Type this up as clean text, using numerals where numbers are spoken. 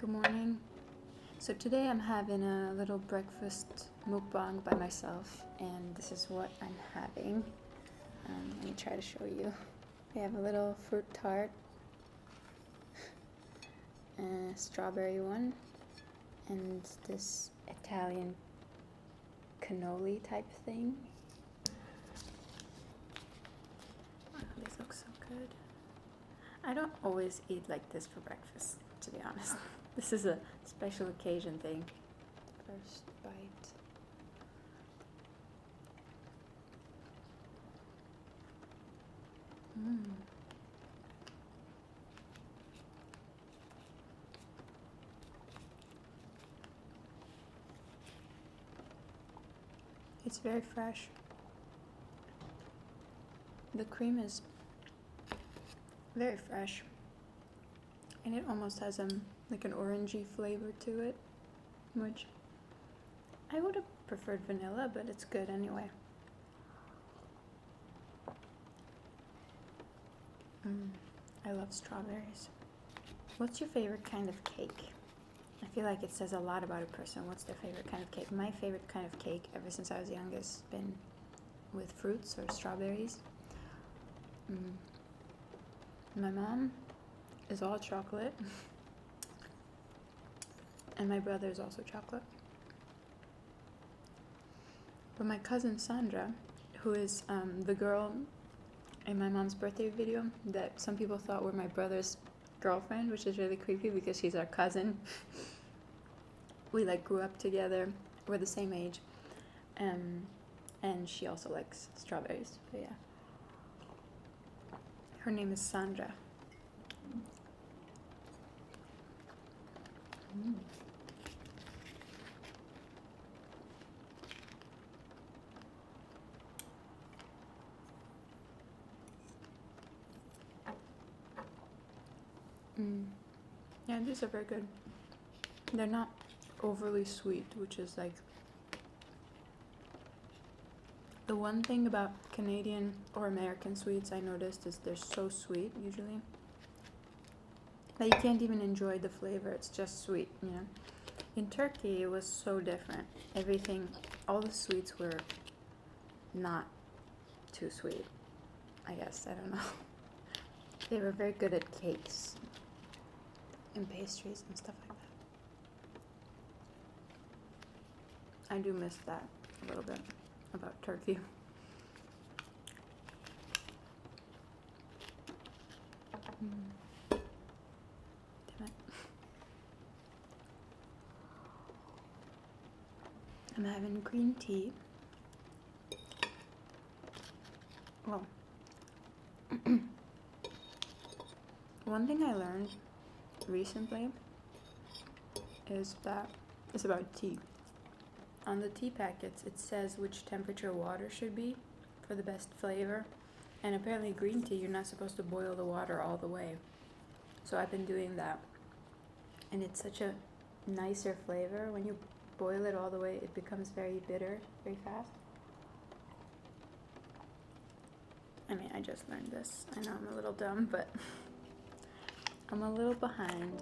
Good morning. So today I'm having a little breakfast mukbang by myself, and this is what I'm having. Let me try to show you. We have a little fruit tart, a strawberry one, and this Italian cannoli type thing. Wow, these look so good. I don't always eat like this for breakfast, to be honest. This is a special occasion thing. First bite. It's very fresh. The cream is very fresh, and it almost has like an orangey flavor to it, which I would have preferred vanilla, but it's good anyway. I love strawberries. What's your favorite kind of cake? I feel like it says a lot about a person. What's their favorite kind of cake? My favorite kind of cake ever since I was young has been with fruits or strawberries. My mom is all chocolate, and my brother is also chocolate. But my cousin Sandra, who is the girl in my mom's birthday video that some people thought were my brother's girlfriend, which is really creepy because she's our cousin. We like grew up together, we're the same age, and she also likes strawberries. But yeah, her name is Sandra. Yeah, these are very good. They're not overly sweet, which is like the one thing about Canadian or American sweets I noticed is they're so sweet usually that you can't even enjoy the flavor. It's just sweet, you know. In Turkey, it was so different. Everything, all the sweets were not too sweet, I guess. I don't know. They were very good at cakes and pastries and stuff like that. I do miss that a little bit about Turkey. Damn it. I'm having green tea. Well, one thing I learned recently is that it's about tea. On the tea packets, it says which temperature water should be for the best flavor. And apparently green tea, you're not supposed to boil the water all the way. So I've been doing that. And it's such a nicer flavor. When you boil it all the way, it becomes very bitter very fast. I mean, I just learned this. I know I'm a little dumb, but I'm a little behind.